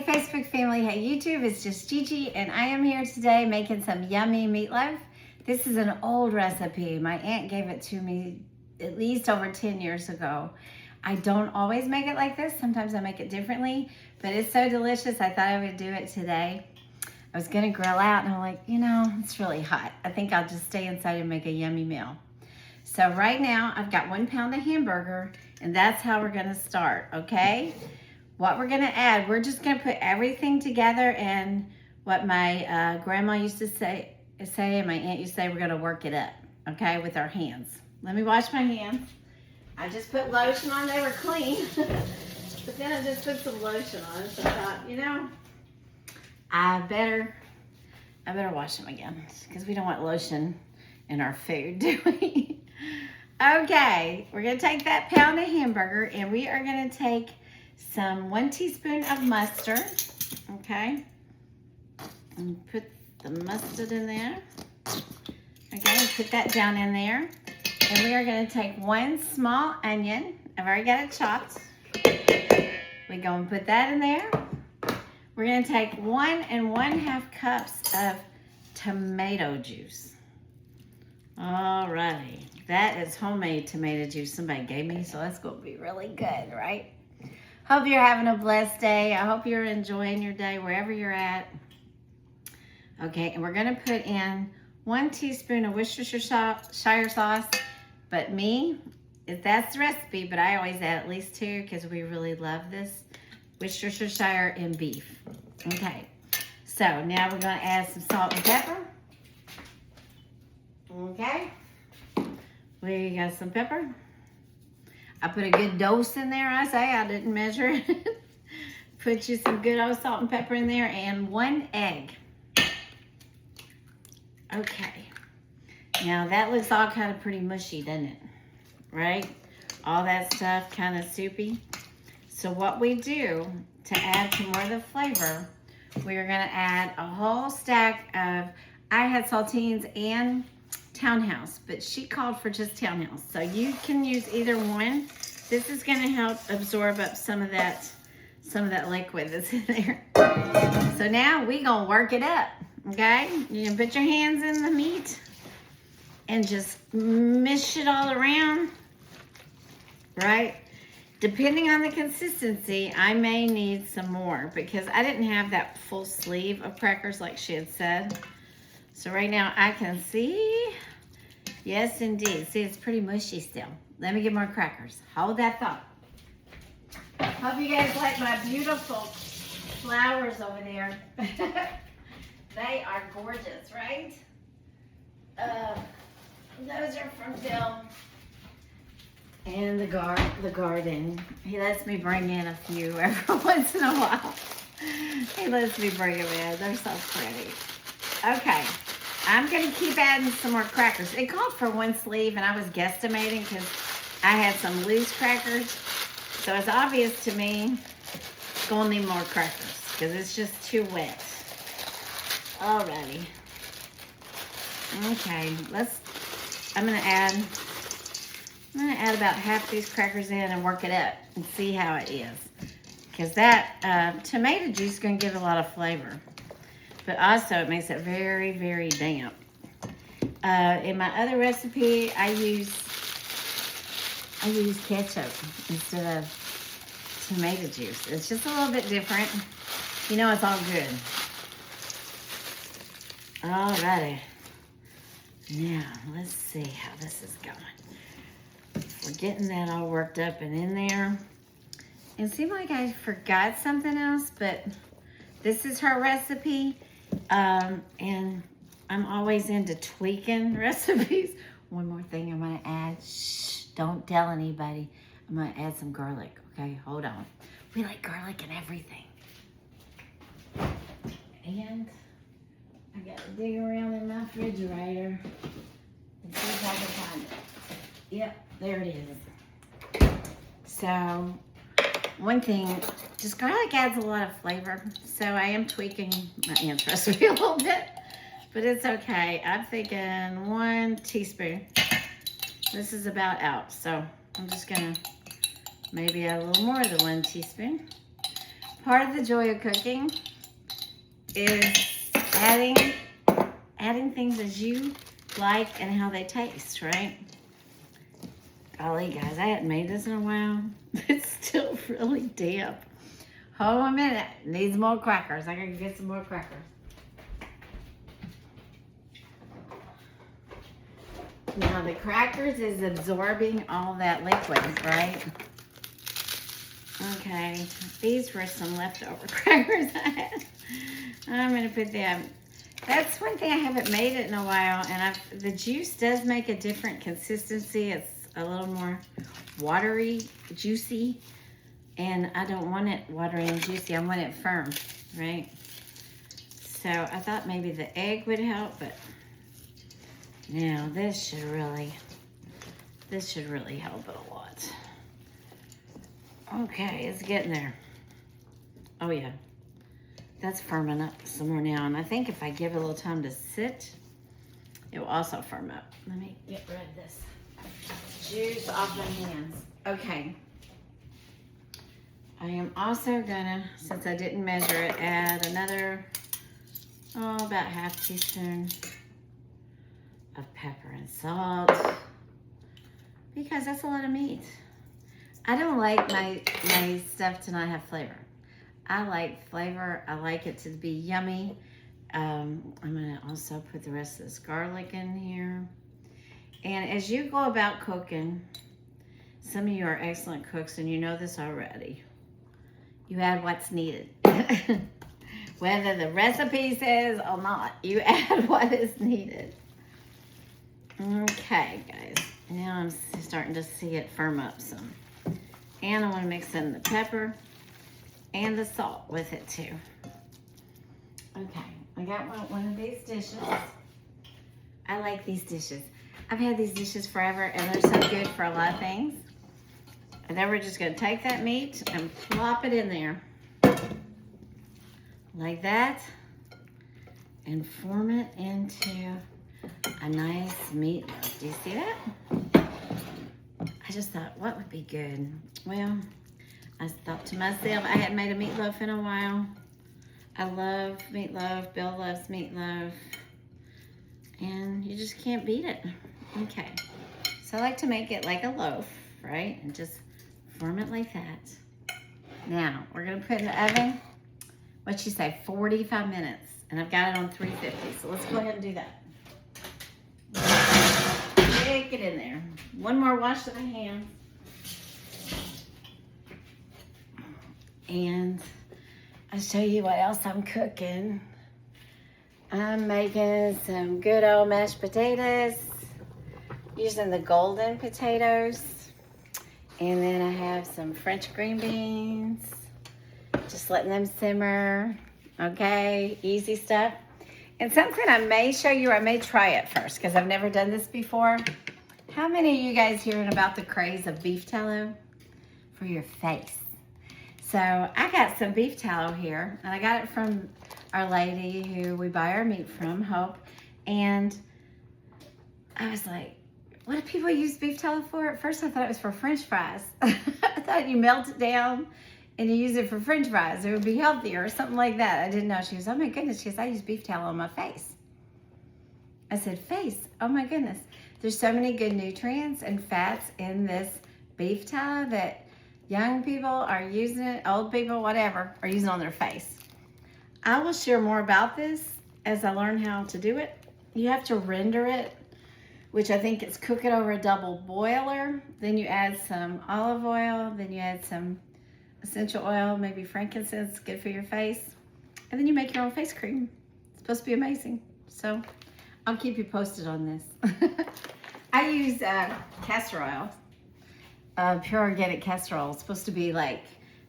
Hey Facebook family, hey YouTube, it's just Gigi and I am here today making some yummy meatloaf. This is an old recipe. My aunt gave it to me at least over 10 years ago. I don't always make it like this. Sometimes I make it differently, but it's so delicious I thought I would do it today. I was gonna grill out and I'm like, you know, it's really hot. I think I'll just stay inside and make a yummy meal. So right now I've got 1 pound of hamburger and that's how we're gonna start, okay? What we're gonna add, we're just gonna put everything together, and what my grandma used to say and my aunt used to say, we're gonna work it up, okay, with our hands. Let me wash my hands. I just put lotion on, they were clean. But then I just put some lotion on, so I thought, you know, I better wash them again, because we don't want lotion in our food, do we? Okay, we're gonna take that pound of hamburger and we are gonna take some 1 teaspoon of mustard, okay? And put the mustard in there. Okay, put that down in there. And we are gonna take 1 small onion. I've already got it chopped. We go and put that in there. We're gonna take 1 1/2 cups of tomato juice. Alrighty, that is homemade tomato juice somebody gave me, so that's gonna be really good, right? Hope you're having a blessed day. I hope you're enjoying your day wherever you're at. Okay, and we're gonna put in 1 teaspoon of Worcestershire sauce, but that's the recipe, but I always add at least 2 because we really love this Worcestershire and beef. Okay, so now we're gonna add some salt and pepper. Okay, we got some pepper. I put a good dose in there, I say. I didn't measure it. Put you some good old salt and pepper in there and 1 egg. Okay. Now that looks all kind of pretty mushy, doesn't it? Right? All that stuff kind of soupy. So what we do to add some more of the flavor, we're gonna add a whole stack of, I had saltines and Townhouse, but she called for just Townhouse, so you can use either one. This is going to help absorb up some of that liquid that's in there. So now we gonna work it up, okay? You can put your hands in the meat and just mish it all around, right? Depending on the consistency, I may need some more because I didn't have that full sleeve of crackers like she had said. So right now I can see, yes indeed. See, it's pretty mushy still. Let me get more crackers. Hold that thought. Hope you guys like my beautiful flowers over there. They are gorgeous, right? Those are from Bill and the garden. He lets me bring in a few every once in a while. He lets me bring them in. They're so pretty. Okay, I'm gonna keep adding some more crackers. It called for 1 sleeve and I was guesstimating because I had some loose crackers. So it's obvious to me gonna need more crackers because it's just too wet. Alrighty. Okay, I'm gonna add about half these crackers in and work it up and see how it is. Because that tomato juice is gonna give a lot of flavor. But also it makes it very, very damp. In my other recipe, I use ketchup instead of tomato juice. It's just a little bit different. You know, it's all good. Alrighty. Now, let's see how this is going. We're getting that all worked up and in there. It seemed like I forgot something else, but this is her recipe. And I'm always into tweaking recipes. One more thing I'm gonna add. Shh, don't tell anybody. I'm gonna add some garlic, okay? Hold on. We like garlic in everything. And I gotta dig around in my refrigerator and see if I can find it. Yep, there it is. So, one thing, just garlic adds a lot of flavor, so I am tweaking my aunt's recipe a little bit, but it's okay. I'm thinking 1 teaspoon. This is about out, so I'm just gonna maybe add a little more than 1 teaspoon. Part of the joy of cooking is adding things as you like and how they taste, right? Golly, guys, I hadn't made this in a while. It's still really damp. Hold on a minute. Needs more crackers. I gotta get some more crackers. Now the crackers is absorbing all that liquid, right? Okay, these were some leftover crackers I had. I'm gonna put them. That's one thing I haven't made it in a while, and the juice does make a different consistency. It's a little more watery, juicy, and I don't want it watery and juicy. I want it firm, right? So I thought maybe the egg would help, but now this should really help it a lot. Okay, it's getting there. Oh yeah, that's firming up some more now, and I think if I give it a little time to sit, it will also firm up. Let me get rid of this juice off my hands. Okay. I am also gonna, since I didn't measure it, add another, about half teaspoon of pepper and salt, because that's a lot of meat. I don't like my stuff to not have flavor. I like flavor. I like it to be yummy. I'm gonna also put the rest of this garlic in here. And as you go about cooking, some of you are excellent cooks and you know this already. You add what's needed. Whether the recipe says or not, you add what is needed. Okay, guys. Now I'm starting to see it firm up some. And I want to mix in the pepper and the salt with it too. Okay, I got one of these dishes. I like these dishes. I've had these dishes forever and they're so good for a lot of things. And then we're just gonna take that meat and plop it in there. Like that. And form it into a nice meatloaf. Do you see that? I just thought, what would be good? Well, I thought to myself, I hadn't made a meatloaf in a while. I love meatloaf. Bill loves meatloaf. And you just can't beat it. Okay. So I like to make it like a loaf, right? And just form it like that. Now, we're going to put in the oven, what you say, 45 minutes. And I've got it on 350. So let's go ahead and do that. Stick it in there. One more wash of my hands. And I'll show you what else I'm cooking. I'm making some good old mashed potatoes using the golden potatoes. And then I have some French green beans. Just letting them simmer. Okay, easy stuff. And something I may show you, or I may try it first because I've never done this before. How many of you guys hearing about the craze of beef tallow for your face? So I got some beef tallow here, and I got it from our lady who we buy our meat from, Hope. And I was like, what do people use beef tallow for? At first I thought it was for French fries. I thought you melt it down and you use it for French fries. It would be healthier or something like that. I didn't know. She goes, oh my goodness. She goes, I use beef tallow on my face. I said, face? Oh my goodness. There's so many good nutrients and fats in this beef tallow that young people are using it, old people, whatever, are using on their face. I will share more about this as I learn how to do it. You have to render it, which I think is cook it over a double boiler. Then you add some olive oil. Then you add some essential oil, maybe frankincense, good for your face. And then you make your own face cream. It's supposed to be amazing. So I'll keep you posted on this. I use castor oil, pure organic castor oil. It's supposed to be like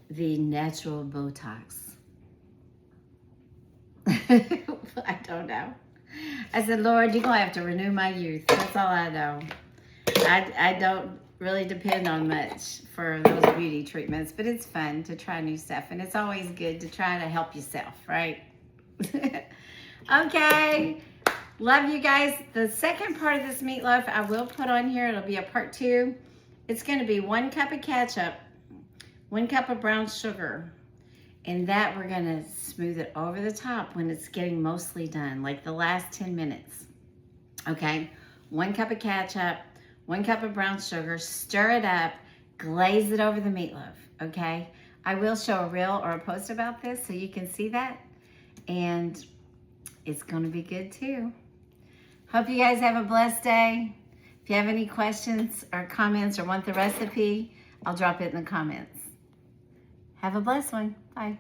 the natural Botox. I don't know. I said, Lord, you're going to have to renew my youth. That's all I know. I don't really depend on much for those beauty treatments, but it's fun to try new stuff. And it's always good to try to help yourself, right? Okay. Love you guys. The second part of this meatloaf I will put on here. It'll be a part 2. It's going to be 1 cup of ketchup, 1 cup of brown sugar, And that we're gonna smooth it over the top when it's getting mostly done, like the last 10 minutes. Okay, 1 cup of ketchup, 1 cup of brown sugar, stir it up, glaze it over the meatloaf, okay? I will show a reel or a post about this so you can see that, and it's gonna be good too. Hope you guys have a blessed day. If you have any questions or comments or want the recipe, I'll drop it in the comments. Have a blessed one. Bye.